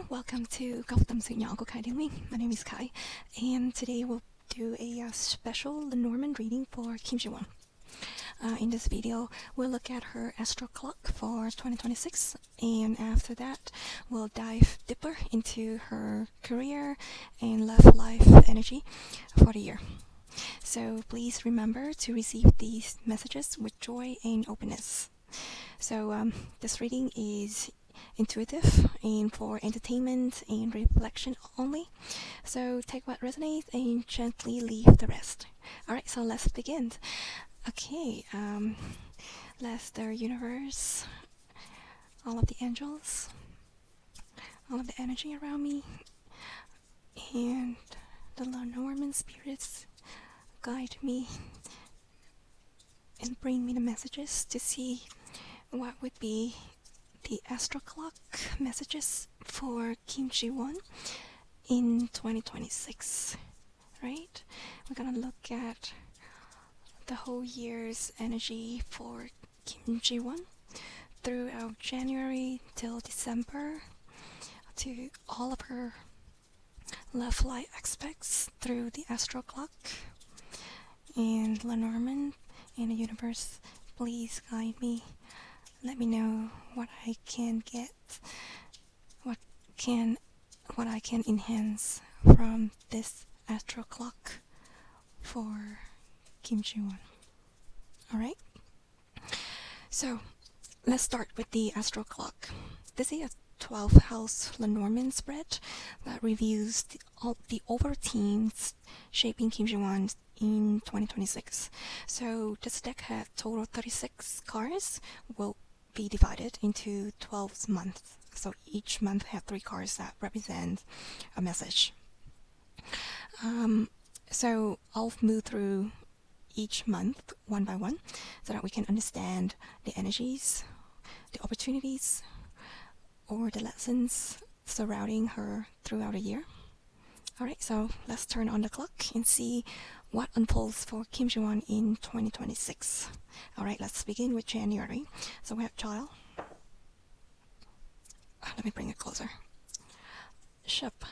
Welcome to Góc tâm sự nhỏ của Khải đến Nguyên. My name is Khải, and today we'll do a special Lenormand reading for Kim Ji-won. In this video, we'll look at her Astro clock for 2026, and after that, we'll dive deeper into her career and love life energy for the year. So please remember to receive these messages with joy and openness. So this reading is intuitive and for entertainment and reflection only. So take what resonates and gently leave the rest. Alright, so let's begin. Okay, let the universe, all of the angels, all of the energy around me, and the Lenormand spirits guide me and bring me the messages to see what would be the Astro clock messages for Kim Ji-won in 2026. Right? We're gonna look at the whole year's energy for Kim Ji-won throughout January till December, to all of her love light aspects through the Astro clock. And Lenormand and the universe, please guide me. Let me know what I can get, what I can enhance from this Astro clock for Kim Ji-won. Alright? So, let's start with the Astro clock. This is a 12 house Lenormand spread that reviews the overall themes shaping Kim Ji-won in 2026. So this deck had total 36 cards, will be divided into 12 months. So each month have 3 cards that represent a message. So I'll move through each month one by one so that we can understand the energies, the opportunities, or the lessons surrounding her throughout the year. Alright, so let's turn on the clock and see what unfolds for Kim Ji-won in 2026. Alright, let's begin with January. So we have child. Let me bring it closer. Ship.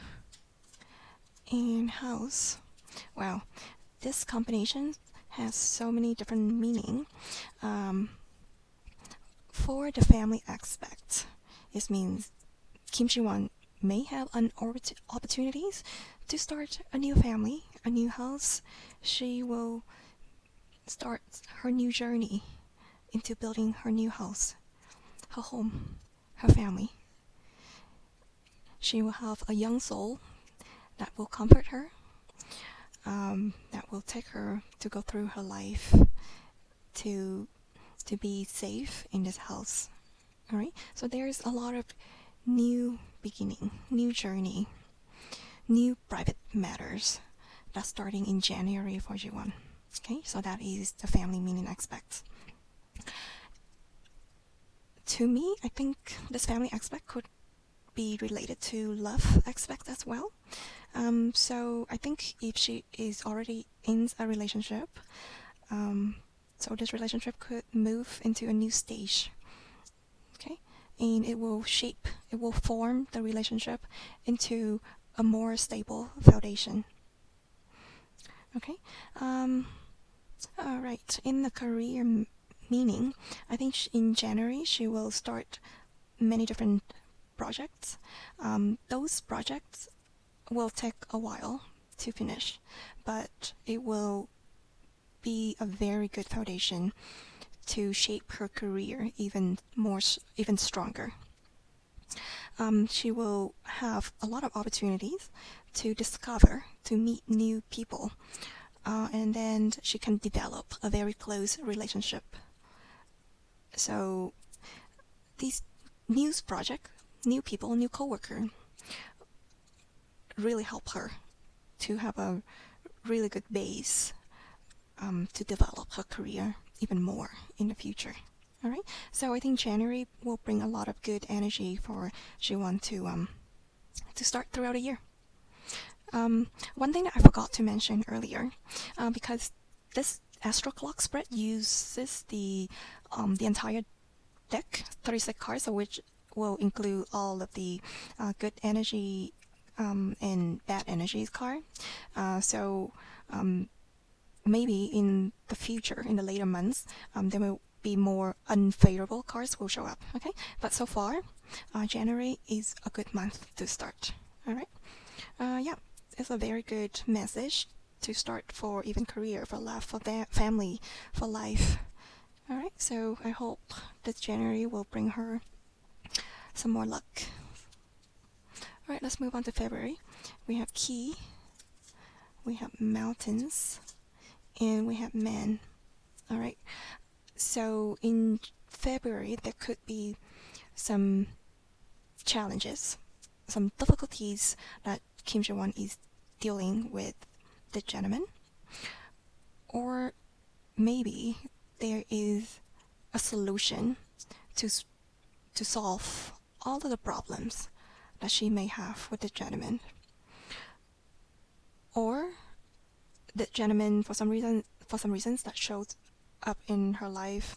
And house. Wow, this combination has so many different meaning. For the family aspect, it means Kim Ji-won may have an opportunities to start a new family, a new house. She will start her new journey into building her new house, her home, her family. She will have a young soul that will comfort her, that will take her to go through her life to be safe in this house. Alright, so there's a lot of new beginning, new journey, new private matters that's starting in January for Ji-won. Okay, so that is the family meaning aspect. To me, I think this family aspect could be related to love aspect as well. So I think if she is already in a relationship, so this relationship could move into a new stage. Okay, and it will form the relationship into a more stable foundation. Okay, alright, in the career meaning, I think in January she will start many different projects. Those projects will take a while to finish, but it will be a very good foundation to shape her career even stronger. She will have a lot of opportunities to discover, to meet new people, and then she can develop a very close relationship. So these new project, new people, new coworker really help her to have a really good base to develop her career even more in the future. Alright, so I think January will bring a lot of good energy for Ji-won to start throughout the year. One thing that I forgot to mention earlier, because this Astro clock spread uses the entire deck, 36 cards, of will include all of the good energy and bad energies card. So maybe in the future, in the later months, there will be more unfavorable cards will show up. Okay, but so far, January is a good month to start. All right. Yeah, it's a very good message to start for even career, for love, for family, for life. All right. So I hope this January will bring her some more luck. All right. Let's move on to February. We have key. We have mountains. And we have man. All right. So in February, there could be some challenges, some difficulties that Kim Ji-won is dealing with the gentleman. Or maybe there is a solution to solve all of the problems that she may have with the gentleman. Or the gentleman, for some reasons that shows up in her life,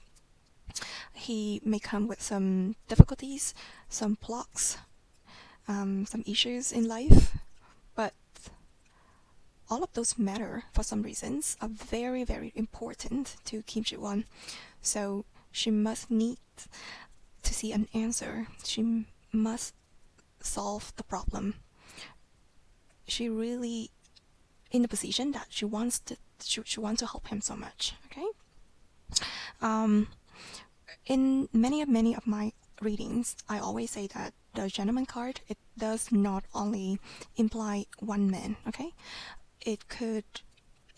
he may come with some difficulties, some blocks, some issues in life, but all of those matter for some reasons, are very, very important to Kim Ji-won. So she must need to see an answer. She must solve the problem. She really in the position that she wants to help him so much. Okay. In many of my readings, I always say that the gentleman card, it does not only imply one man. Okay, it could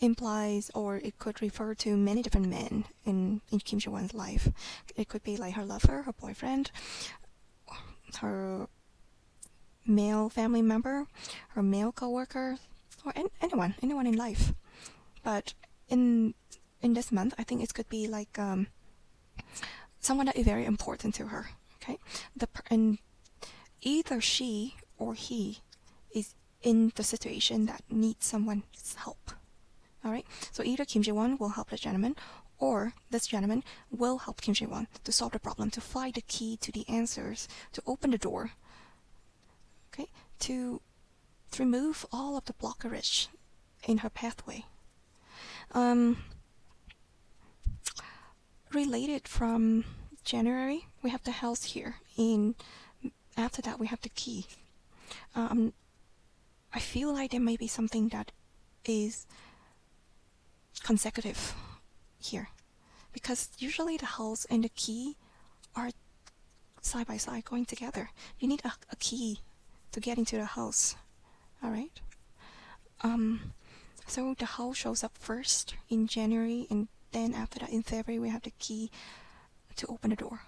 implies or it could refer to many different men in Kim Ji-won's life. It could be like her lover, her boyfriend, her male family member, her male coworker, or anyone in life. But in this month, I think it could be like someone that is very important to her. Okay, and either she or he is in the situation that needs someone's help. All right, so either Kim Ji-won will help the gentleman, or this gentleman will help Kim Ji-won to solve the problem, to find the key to the answers, to open the door. Okay, to remove all of the blockage in her pathway. Related from January, we have the house here. After that, we have the key. I feel like there may be something that is consecutive here, because usually the house and the key are side by side going together. You need a key to get into the house. All right. So the house shows up first in January, and then after that in February we have the key to open the door.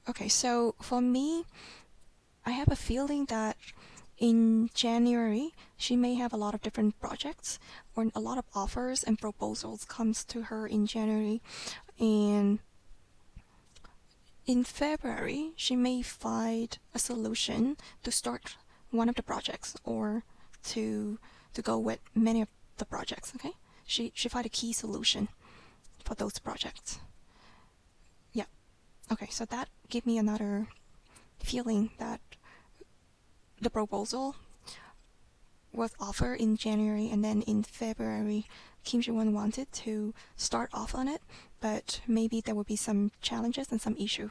Okay, so for me, I have a feeling that in January she may have a lot of different projects or a lot of offers and proposals comes to her in January, and in February she may find a solution to start one of the projects or to go with many of the projects. Okay, she find a key solution for those projects. Yeah. Okay, so that gave me another feeling that the proposal was offered in January, and then in February Kim Ji-won wanted to start off on it, but maybe there would be some challenges and some issue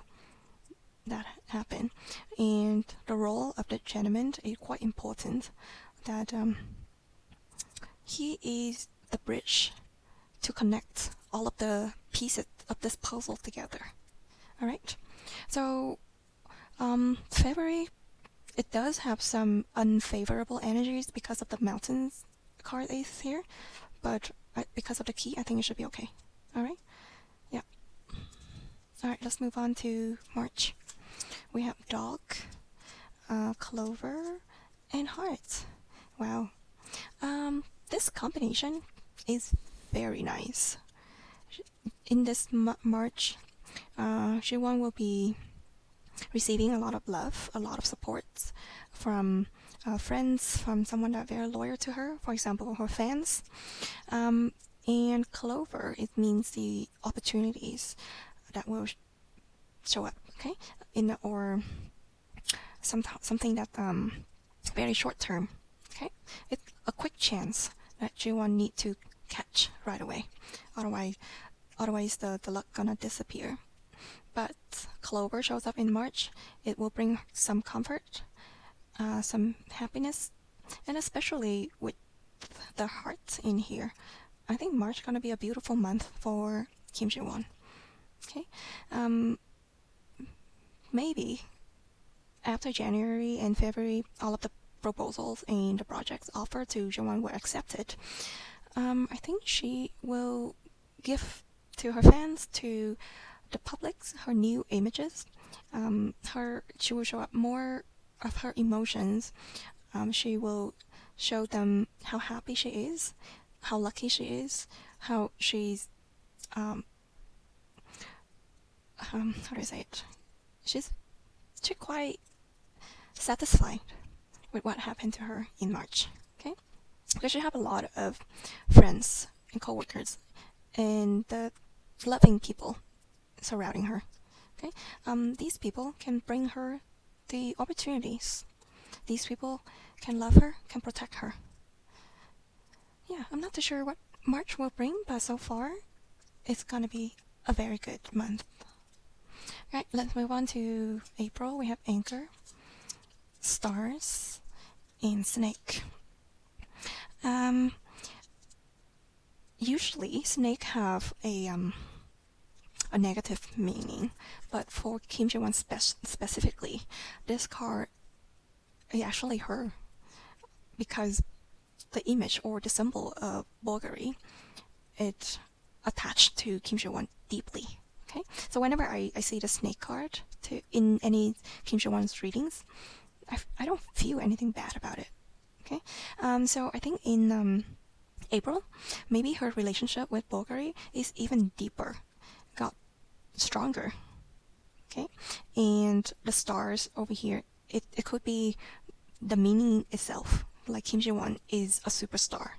that happen. And the role of the gentleman is quite important, that he is the bridge to connect all of the pieces of this puzzle together. All right, so February, it does have some unfavorable energies because of the mountains card is here, but because of the key, I think it should be okay. All right, yeah. All right, let's move on to March. We have dog, clover, and heart. Wow. This combination is very nice. In this March, Ji-won will be receiving a lot of love, a lot of support from friends, from someone that very loyal to her, for example, her fans. And clover, it means the opportunities that will show up, okay, or something that very short term. Okay, it's a quick chance that Jiwon need to catch right away. Otherwise the luck gonna disappear. But Clover shows up in March. It will bring some comfort, some happiness, and especially with the heart in here. I think March gonna be a beautiful month for Kim Ji-won. Okay, maybe after January and February, all of the proposals and the projects offered to Ji-won were accepted. I think she will give to her fans, to the public, her new images. She will show up more of her emotions. She will show them how happy she is, how lucky she is, how she's how do I say it? She's quite satisfied with what happened to her in March. Okay, because she have a lot of friends and coworkers and the loving people surrounding her. Okay, these people can bring her the opportunities. These people can love her, can protect her. Yeah, I'm not too sure what March will bring, but so far it's gonna be a very good month. Right, let's move on to April. We have Anchor, Stars, and Snake. Usually Snake have a negative meaning, but for Kim Ji-won specifically, this card is actually her, because the image or the symbol of Bulgari, it attached to Kim Ji-won deeply. Okay, so whenever I see the snake card in any Kim Ji-won's readings, I don't feel anything bad about it. Okay, so I think in April, maybe her relationship with Bulgari is even deeper, got stronger. Okay, and the stars over here, it could be the meaning itself. Like Kim Ji-won is a superstar.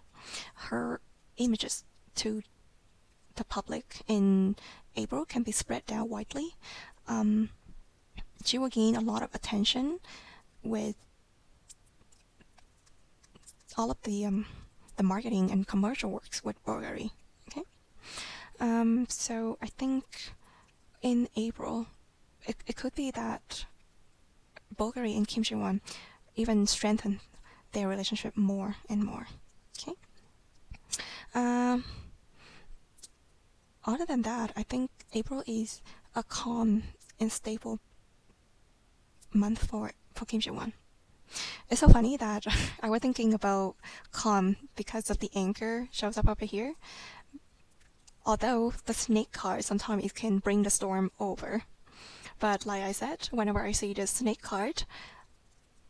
Her images to the public in April can be spread out widely. She will gain a lot of attention with all of the marketing and commercial works with Bulgari. Okay, so I think in April it could be that Bulgari and Kim Ji-won even strengthen their relationship more and more. Okay. Other than that, I think April is a calm and stable month for Kim Ji-won. It's so funny that I was thinking about calm because of the anchor shows up over here. Although the snake card sometimes it can bring the storm over. But like I said, whenever I see the snake card,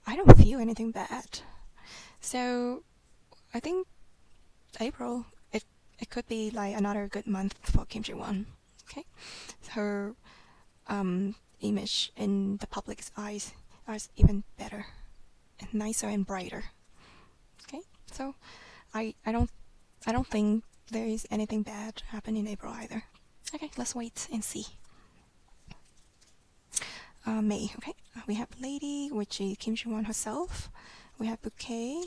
I don't feel anything bad. So I think April, it could be like another good month for Kim Ji-won. Okay, her image in the public's eyes is even better and nicer and brighter. Okay, so I don't think there is anything bad happen in April either. Okay, let's wait and see. May. Okay, we have Lady, which is Kim Ji-won herself. We have Bouquet,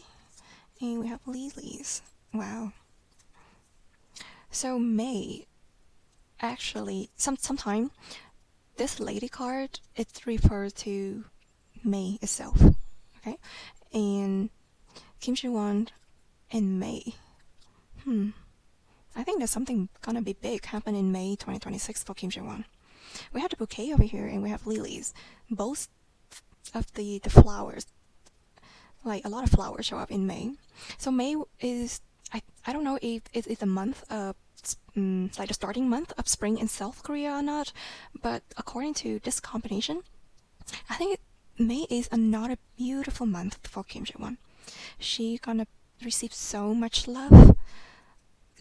and we have Lilies. Wow. So May, actually, sometime this lady card, it refers to May itself. Okay, and Kim Ji-won in May. I think there's something gonna be big happen in May 2026 for Kim Ji-won. We have the bouquet over here, and we have lilies. Both of the flowers, like a lot of flowers, show up in May. So May is I don't know if it is a month of like the starting month of spring in South Korea or not, but according to this combination, I think May is another beautiful month for Kim Ji-won. She gonna receive so much love.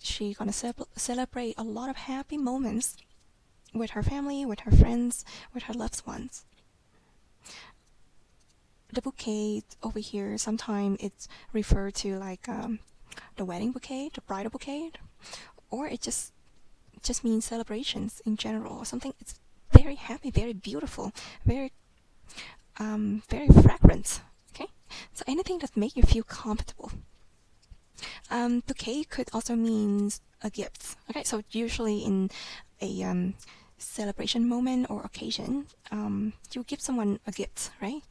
She gonna celebrate a lot of happy moments with her family, with her friends, with her loved ones. The bouquet over here, sometimes it's referred to like the wedding bouquet, the bridal bouquet, or it just means celebrations in general, or something. It's very happy, very beautiful, very very fragrant. Okay, so anything that make you feel comfortable. Bouquet could also mean a gift. Okay, so usually in a celebration moment or occasion, you give someone a gift, right?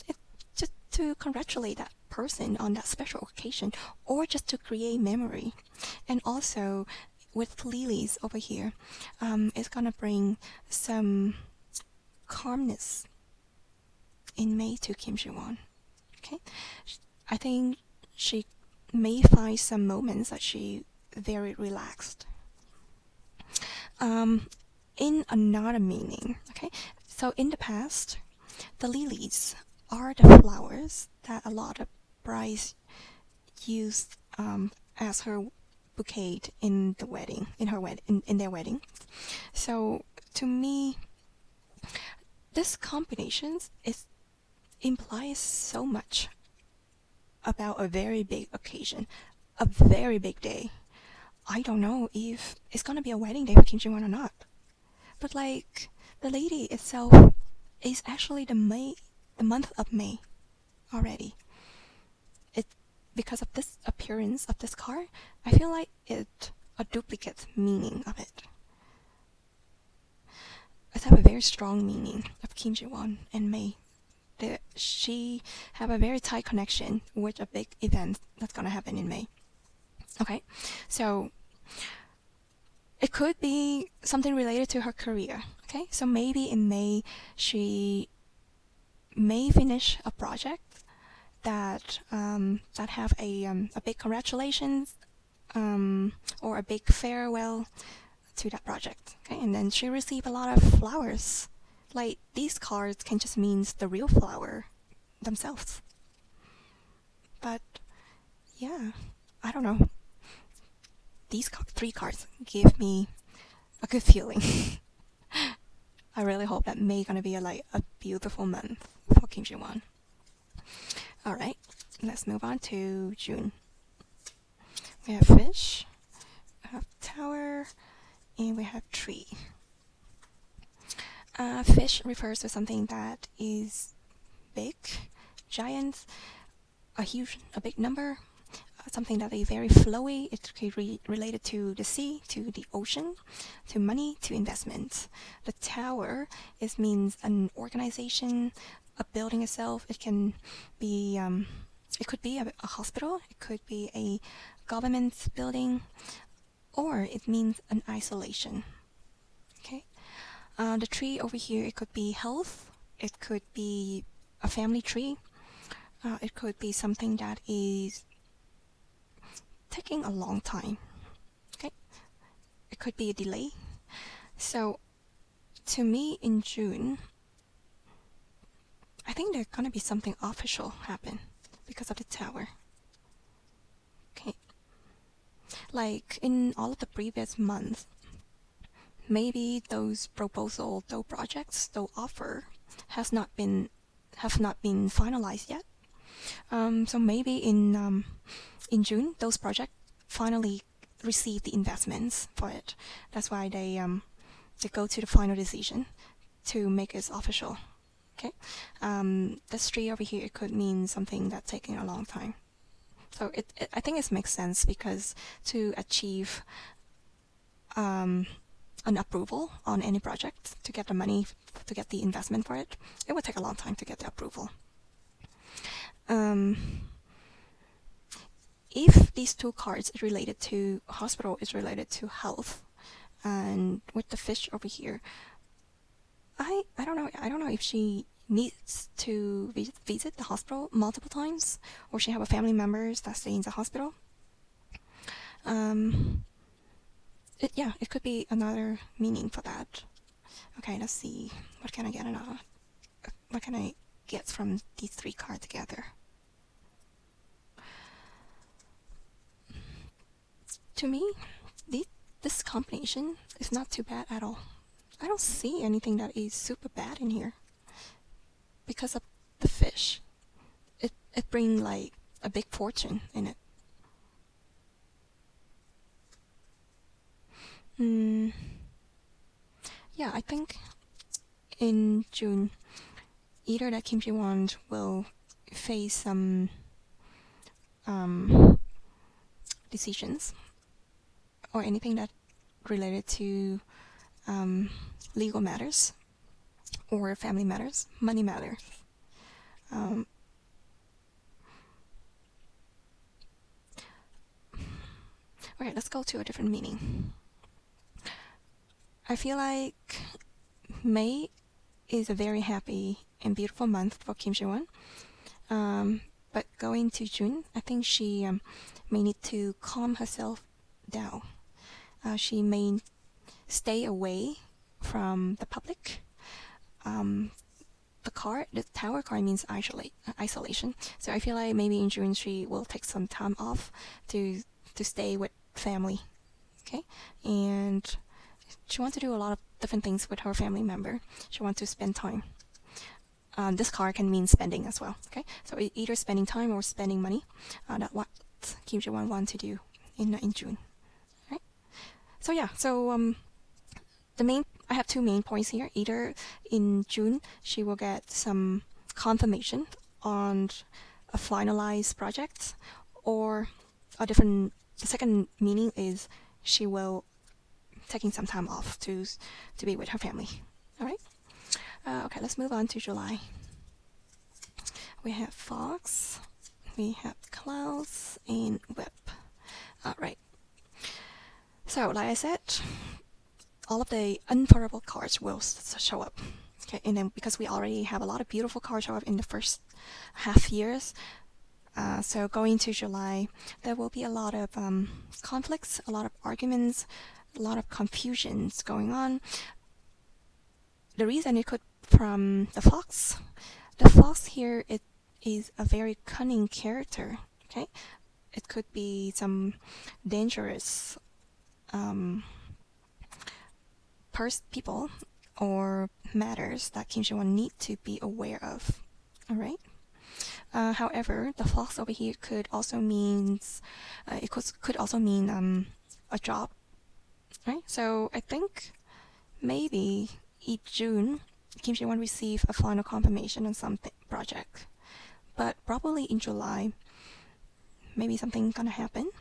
It, just to congratulate that person on that special occasion, or just to create memory. And also with lilies over here, it's gonna bring some calmness in May to Kim Ji-won. Okay, I think she may find some moments that she very relaxed. In another meaning, okay, so in the past, the lilies are the flowers that a lot of brides used as her bouquet in the wedding, in her in their wedding. So to me, this combination is implies so much about a very big occasion, a very big day. I don't know if it's gonna be a wedding day for Kim Ji-won or not. But like the lady itself is actually the month of May already. It because of this appearance of this card, I feel like it a duplicate meaning of it. It have a very strong meaning of Kim Ji-won and May. She have a very tight connection with a big event that's gonna happen in May. Okay, so it could be something related to her career. Okay, so maybe in May she may finish a project that that have a big congratulations or a big farewell to that project. Okay, and then she received a lot of flowers. Like these cards can just mean the real flower themselves. But yeah, I don't know. These three cards give me a good feeling. I really hope that May gonna be like a beautiful month for Kim Ji-won. Alright, let's move on to June. We have fish, we have tower, and we have tree. Fish refers to something that is big, giant, a big number, something that is very flowy. It could be related to the sea, to the ocean, to money, to investment. The tower means an organization, a building itself. It can be, it could be a hospital. It could be a government building, or it means an isolation. Okay. The tree over here, it could be health. It could be a family tree. It could be something that is taking a long time. Okay, it could be a delay. So, to me, in June, I think there's gonna be something official happen because of the tower. Okay, like in all of the previous months, maybe those proposal, those projects, those offer have not been finalized yet. So maybe in June, those projects finally receive the investments for it. That's why they go to the final decision to make it official. Okay, this tree over here, it could mean something that's taking a long time. So I think it makes sense because to achieve an approval on any project, to get the money, to get the investment for it, it would take a long time to get the approval. If these two cards is related to hospital, is related to health, and with the fish over here, I don't know if she needs to visit the hospital multiple times, or she have a family members that stay in the hospital. It could be another meaning for that. Okay, let's see. What can I get another? What can I get from these three cards together? To me, this combination is not too bad at all. I don't see anything that is super bad in here. Because of the fish, it brings like a big fortune in it. Yeah, I think in June, either that Kim Ji-won will face some decisions or anything that related to legal matters or family matters, money matters. Okay, let's go to a different meaning. I feel like May is a very happy and beautiful month for Kim Ji-won. But going to June, I think she may need to calm herself down. She may stay away from the public. The tower card means isolation. So I feel like maybe in June she will take some time off to stay with family. Okay, and she wants to do a lot of different things with her family member. She wants to spend time. This card can mean spending as well. Okay, so either spending time or spending money. That's what Kim Ji-won wants to do in June. Right. So yeah. So I have two main points here. Either in June she will get some confirmation on a finalized project, or the second meaning is she will taking some time off to be with her family. All right. Okay, let's move on to July. We have fox, we have clouds, and whip. All right. So, like I said, all of the unfavorable cards will show up. Okay, and then because we already have a lot of beautiful cards show up in the first half years, so going to July, there will be a lot of conflicts, a lot of arguments, a lot of confusions going on. The reason it could from the fox. The fox here, it is a very cunning character. Okay, it could be some dangerous people or matters that Kim Ji-won need to be aware of. All right. However, the fox over here could also means could also mean a job. Right. So I think maybe in June, Kim Ji-won receive a final confirmation on some project, but probably in July, maybe something gonna happen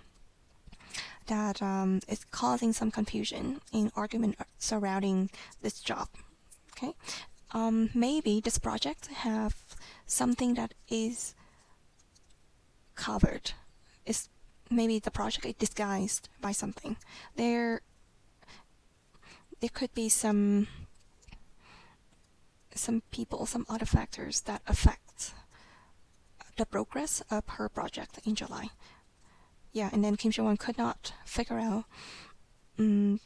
that is causing some confusion and argument surrounding this job. Okay, maybe this project have something that is covered. Is maybe the project is disguised by something. There could be some people, some other factors that affect the progress of her project in July. Yeah, and then Kim Ji-won could not figure out the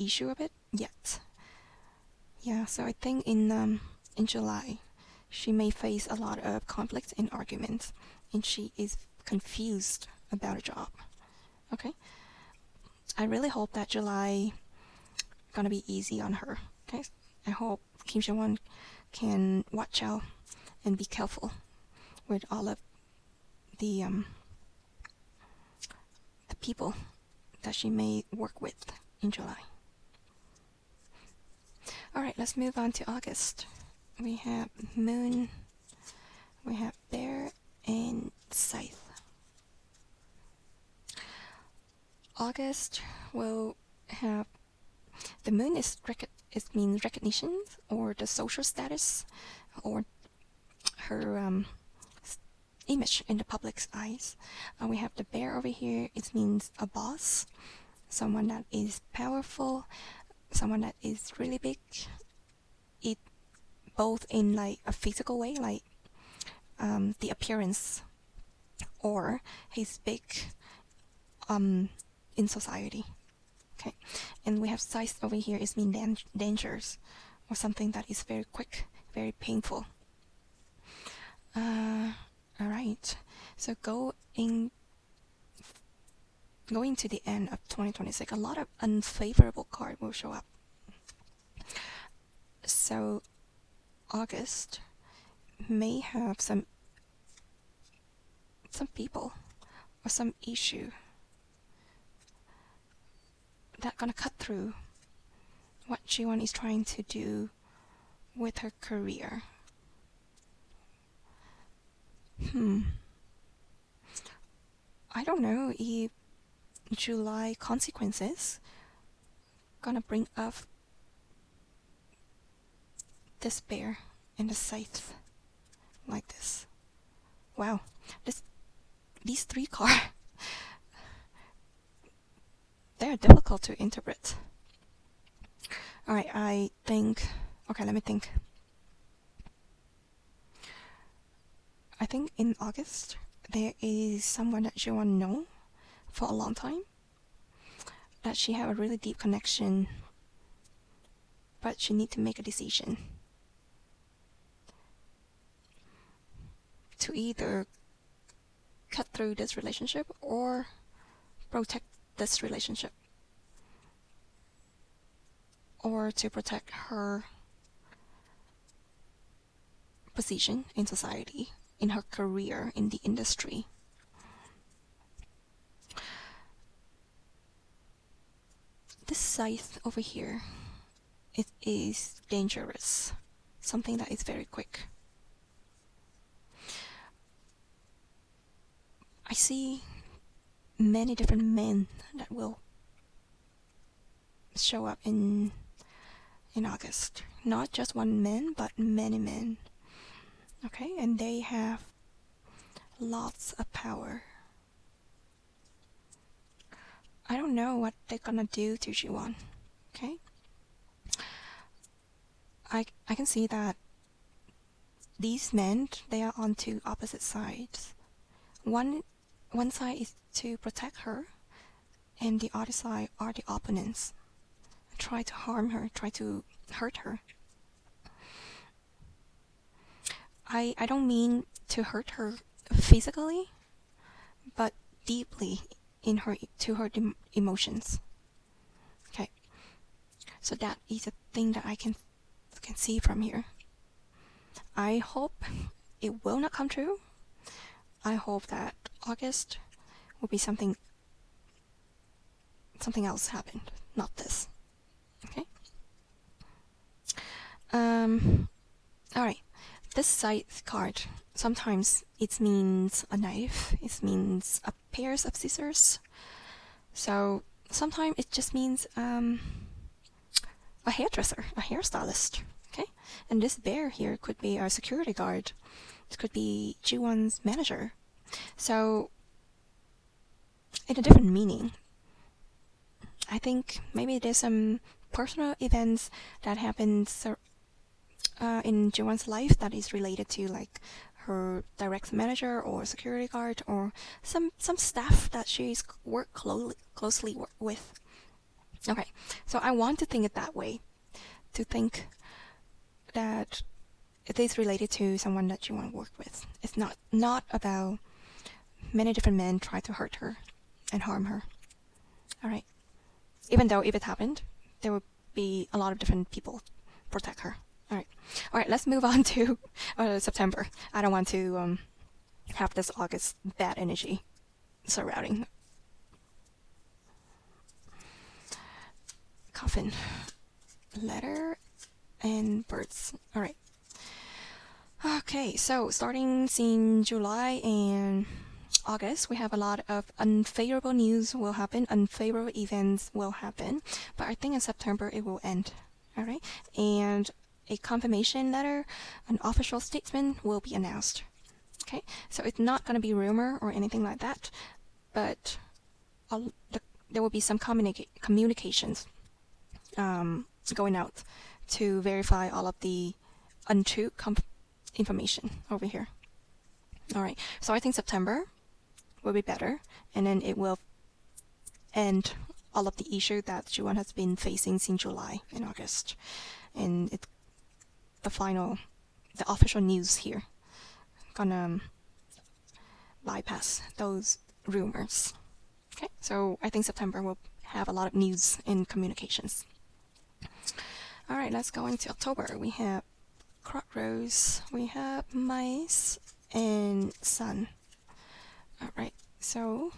issue of it yet. Yeah, so I think in July, she may face a lot of conflicts and arguments, and she is confused about a job. Okay, I really hope that July gonna be easy on her. Okay, I hope Kim Ji-won can watch out and be careful with all of the people that she may work with in July. Alright, let's move on to August. We have moon, we have bear, and scythe. August will have the moon it means recognition or the social status or her image in the public's eyes. We have the bear over here. It means a boss, someone that is powerful, someone that is really big. It both in like a physical way, like the appearance, or he's big in society. Okay, and we have scythe over here. It means dangers or something that is very quick, very painful. Alright, so going to the end of 2026, a lot of unfavorable cards will show up. So August may have some people or some issue that gonna cut through what Ji-won is trying to do with her career. I don't know if July consequences gonna bring up despair and the scythe like this. Wow, these three cards, they're difficult to interpret. Alright, I think, okay, let me think. I think in August, there is someone that you want to know for a long time, that she have a really deep connection, but she need to make a decision to either cut through this relationship or protect this relationship, or to protect her position in society, in her career, in the industry. This scythe over here, it is dangerous, something that is very quick. I see many different men that will show up in August. Not just one man, but many men. Okay, and they have lots of power. I don't know what they're gonna do to Jiwon. Okay, I can see that these men, they are on two opposite sides. One side is to protect her, and the other side are the opponents. Try to harm her, try to hurt her. I don't mean to hurt her physically, but deeply in her, to her emotions. Okay, so that is a thing that I can see from here. I hope it will not come true. I hope that August will be something else happened, not this. Okay. Alright. This scythe card, sometimes it means a knife, it means a pair of scissors. So sometimes it just means a hairdresser, a hairstylist. Okay, and this bear here could be our security guard. It could be Jiwon's manager. So in a different meaning, I think maybe there's some personal events that happens in Jiwon's life that is related to like her direct manager or security guard or some staff that she's worked closely with. Okay, so I want to think it that way, to think that it is related to someone that you want to work with. It's not about many different men try to hurt her and harm her. Alright. Even though if it happened, there would be a lot of different people protect her. Alright, let's move on to September. I don't want to have this August bad energy surrounding. Coffin, letter, and birds. Alright. Okay, so starting in July and August, we have a lot of unfavorable news will happen, unfavorable events will happen, but I think in September it will end. Alright, and a confirmation letter, an official statement will be announced. Okay, so it's not going to be rumor or anything like that, but there will be some communications going out to verify all of the untrue information over here. Alright, so I think September will be better, and then it will end all of the issue that Jiwon has been facing since July and August. And the official news here gonna bypass those rumors. Okay, so I think September will have a lot of news and communications. Alright, let's go into October. We have Crossroads, we have Mice, and Sun. Alright, so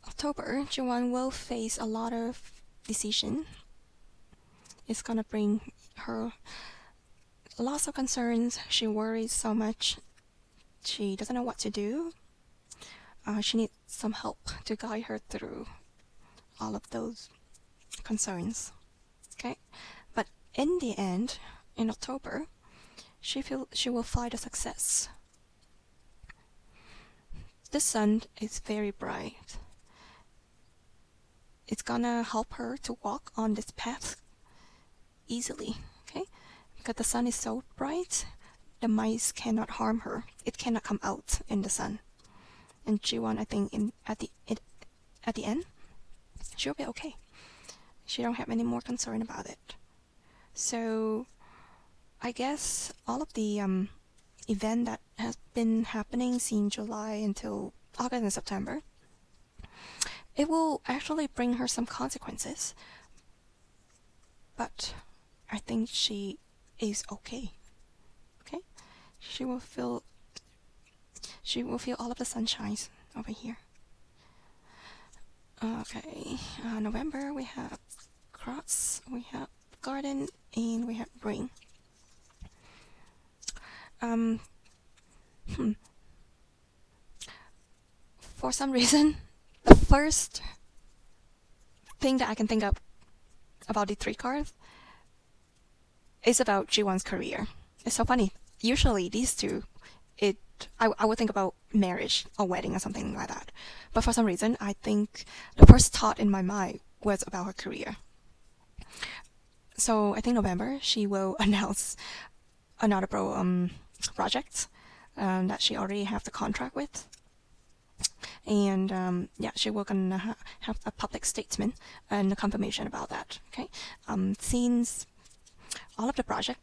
October, Jiwon will face a lot of decision. It's gonna bring her lots of concerns. She worries so much. She doesn't know what to do. She needs some help to guide her through all of those concerns. Okay, but in the end, in October, she will find a success. The sun is very bright. It's gonna help her to walk on this path easily. Okay, because the sun is so bright, the mice cannot harm her. It cannot come out in the sun. And Ji-won, I think, at the end, she'll be okay. She don't have any more concern about it. So, I guess all of the event that has been happening since July until August and September, it will actually bring her some consequences. But I think she is okay. Okay, she will feel all of the sunshines over here. Okay, November we have cross, we have garden, and we have ring. For some reason, the first thing that I can think of about the three cards is about Ji-won's career. It's so funny. Usually these two, I would think about marriage or wedding or something like that. But for some reason, I think the first thought in my mind was about her career. So I think November she will announce another project that she already have the contract with. And yeah, she will gonna have a public statement and a confirmation about that. Okay, since all of the project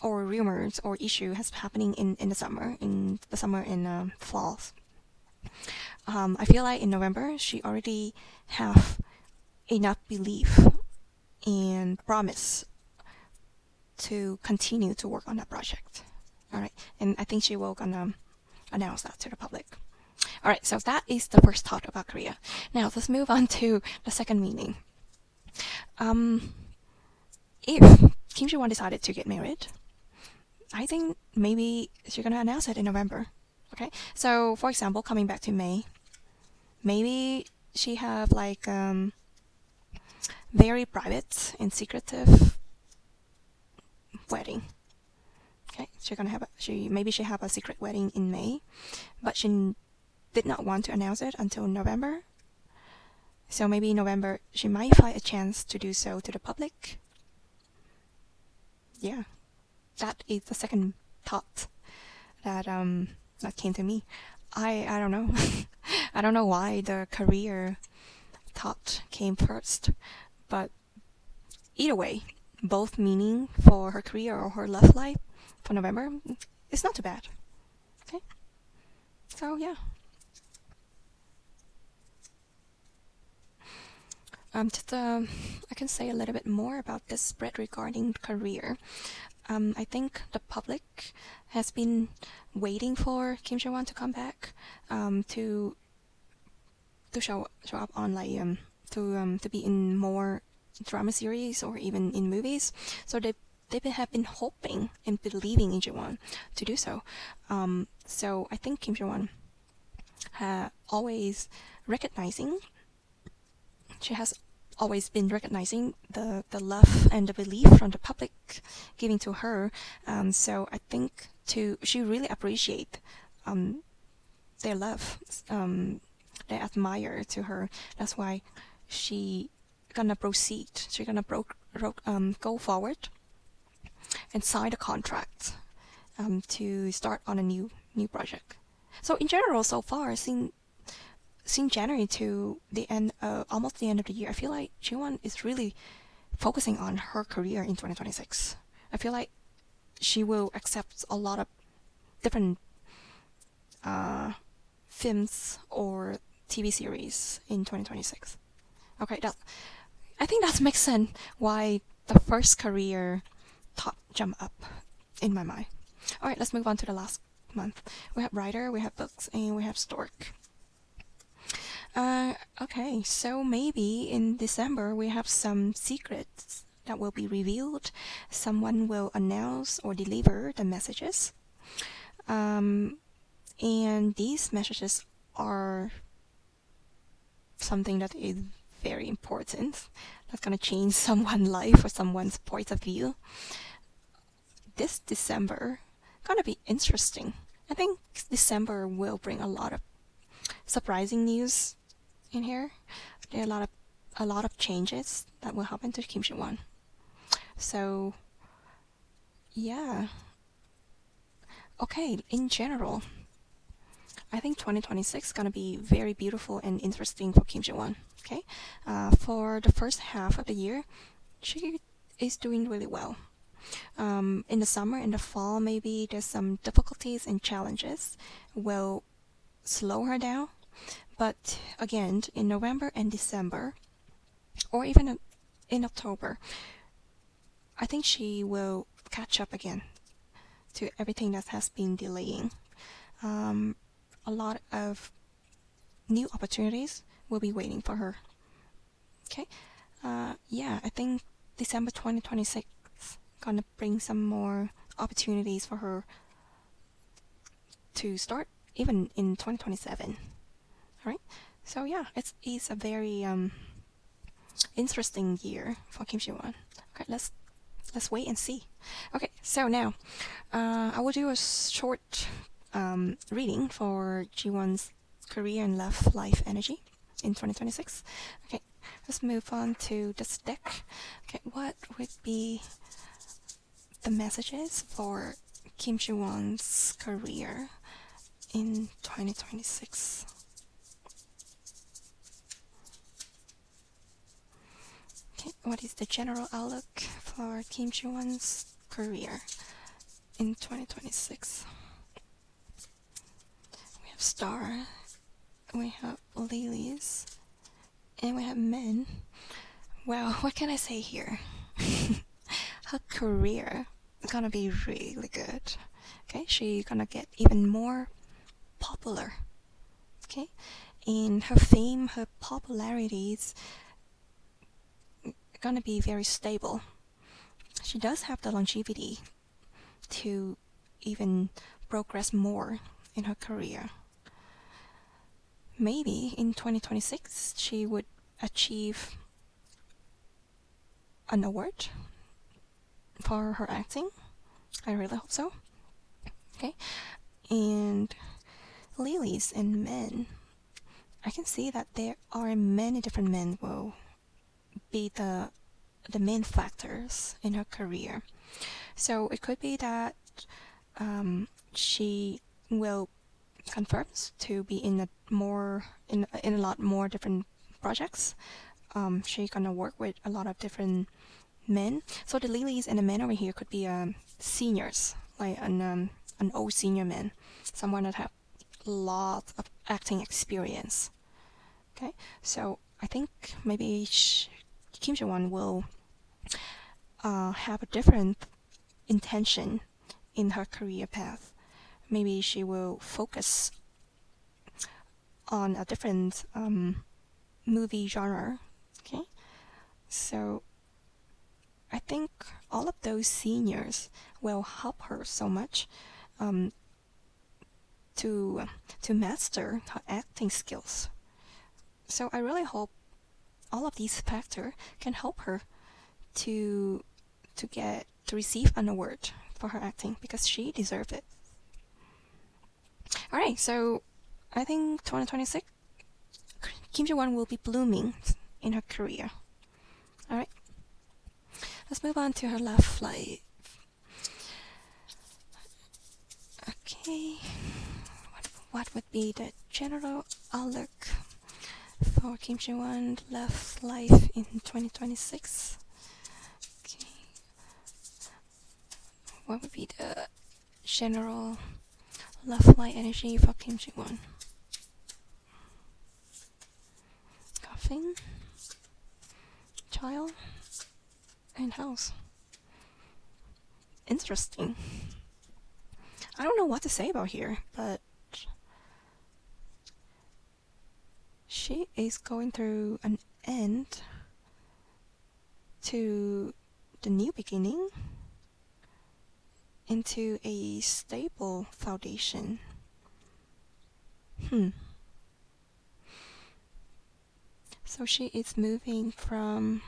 or rumors or issue has happening in the summer, and fall. I feel like in November she already have enough belief and promise to continue to work on that project. All right, and I think she will gonna announce that to the public. All right, so that is the first thought about Korea. Now let's move on to the second meaning. If Kim Ji-won decided to get married, I think maybe she's gonna announce it in November. Okay, so for example, coming back to May, maybe she have like very private and secretive wedding. Okay, she's gonna have maybe she have a secret wedding in May, but she did not want to announce it until November. So maybe in November she might find a chance to do so to the public. Yeah, that is the second thought that that came to me. I don't know. I don't know why the career thought came first, but either way, both meaning for her career or her love life for November, it's not too bad. Okay, so yeah. I can say a little bit more about this spread regarding career. I think the public has been waiting for Kim Ji-won to come back, to show up on like to be in more drama series or even in movies. So they have been hoping and believing in Ji-won to do so. So I think Kim Ji-won always recognizing. She has always been recognizing the love and the belief from the public giving to her. So I think she really appreciate their love, they admire to her. That's why she gonna proceed. She gonna go forward and sign the contract to start on a new project. So in general, so far, since January to the end, almost the end of the year, I feel like Ji-won is really focusing on her career in 2026. I feel like she will accept a lot of different films or TV series in 2026. Okay, I think that makes sense why the first career thought jump up in my mind. All right, let's move on to the last month. We have writer, we have books, and we have stork. Okay, so maybe in December we have some secrets that will be revealed. Someone will announce or deliver the messages. And these messages are something that is very important. That's gonna change someone's life or someone's point of view. This December gonna be interesting. I think December will bring a lot of surprising news in here. There are a lot of changes that will happen to Kim Ji-won. So yeah. Okay, in general, I think 2026 is gonna be very beautiful and interesting for Kim Ji-won. Okay, for the first half of the year, she is doing really well. In the summer and the fall, maybe there's some difficulties and challenges will slow her down. But again, in November and December, or even in October, I think she will catch up again to everything that has been delaying. A lot of new opportunities will be waiting for her. Okay, yeah, I think December 2026 gonna bring some more opportunities for her to start even in 2027. All right, so yeah, it's a very interesting year for Kim Ji-won. Okay, let's wait and see. Okay, so now I will do a short reading for Ji-won's career and love life energy in 2026. Okay, let's move on to this deck. Okay, what would be the messages for Kim Ji-won's career in 2026? Okay, what is the general outlook for Kim Ji-won's career in 2026? We have star, we have lilies, and we have men. Well, what can I say here? Her career is gonna be really good. Okay, she's gonna get even more popular. Okay, and her fame, her popularity is gonna be very stable. She does have the longevity to even progress more in her career. Maybe in 2026 she would achieve an award for her acting. I really hope so. Okay, and lilies and men, I can see that there are many different men will be the main factors in her career. So it could be that she will confirms to be in a lot more different projects. She gonna work with a lot of different men. So the lilies and the men over here could be seniors, like an old senior man, someone that have lots of acting experience. Okay, so I think maybe Kim Ji-won will have a different intention in her career path. Maybe she will focus on a different movie genre. Okay, so I think all of those seniors will help her so much to master her acting skills. So I really hope all of these factors can help her to receive an award for her acting, because she deserves it. Alright, so I think 2026 Kim Ji-won will be blooming in her career. Alright, let's move on to her love life. Okay, what would be the general outlook for Kim Ji-won love life in 2026? Okay, what would be the general love life energy for Kim Ji-won? Coughing, child, and house. Interesting. I don't know what to say about here, but she is going through an end to the new beginning into a stable foundation. So she is moving from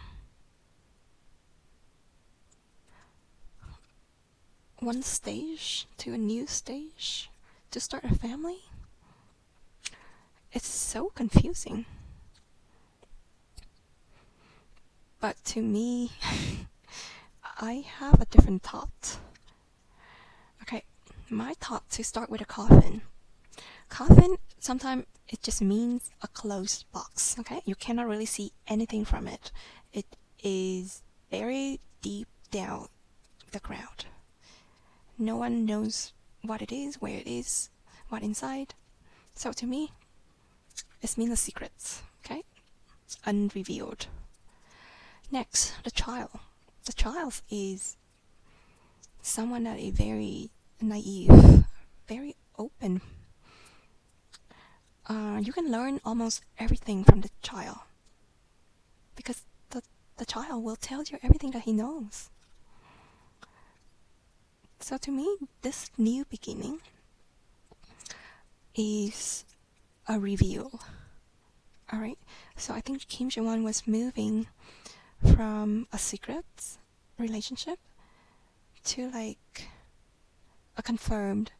one stage to a new stage to start a family. It's so confusing. But to me, I have a different thought. Okay, my thought to start with a coffin. Coffin, sometimes it just means a closed box, okay? You cannot really see anything from it. It is very deep down the ground. No one knows what it is, where it is, what inside. So to me, it means a secret, okay? Unrevealed. Next, the child. The child is someone that is very naive, very open. You can learn almost everything from the child because the child will tell you everything that he knows. So to me, this new beginning is a reveal. Alright, so I think Kim Ji-won was moving from a secret relationship to like a confirmed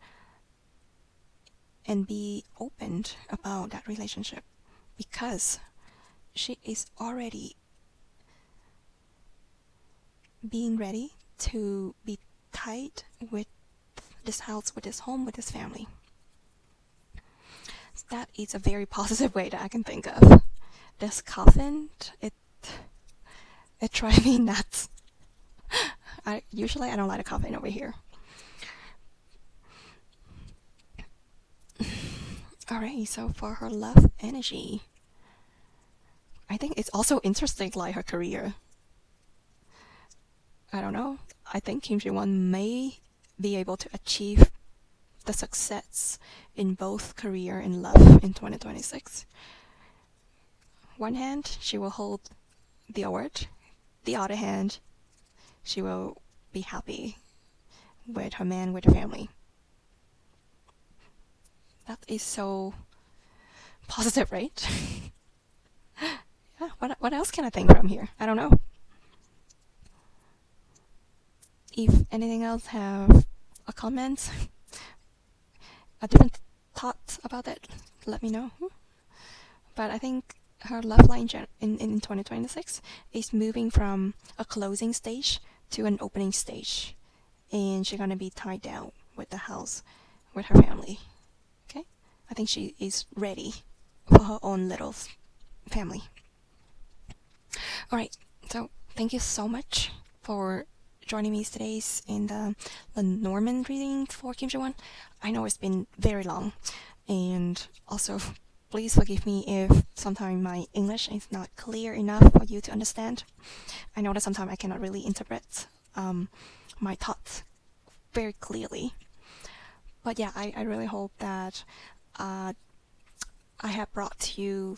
and be opened about that relationship because she is already being ready to be tied with this house, with this home, with this family. That is a very positive way that I can think of. This coffin, it drives me nuts. I don't like a coffin over here. Alright, so for her love energy, I think it's also interesting like her career. I don't know. I think Kim Ji-won may be able to achieve the success in both career and love in 2026. One hand, she will hold the award. The other hand, she will be happy with her man, with her family. That is so positive, right? Yeah, what else can I think from here? I don't know. If anything else have a comment, a different thought about it, let me know. But I think her love line in 2026 is moving from a closing stage to an opening stage. And she's gonna be tied down with the house, with her family. Okay? I think she is ready for her own little family. Alright, so thank you so much for joining me today in the Lenormand reading for Kim Ji-won. I know it's been very long, and also please forgive me if sometimes my English is not clear enough for you to understand. I know that sometimes I cannot really interpret my thoughts very clearly. But yeah, I really hope that I have brought to you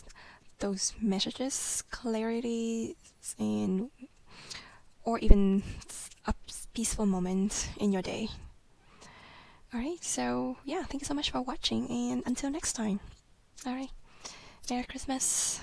those messages, clarity, and or even a peaceful moment in your day. Alright, so yeah, thank you so much for watching, and until next time. Alright, Merry Christmas.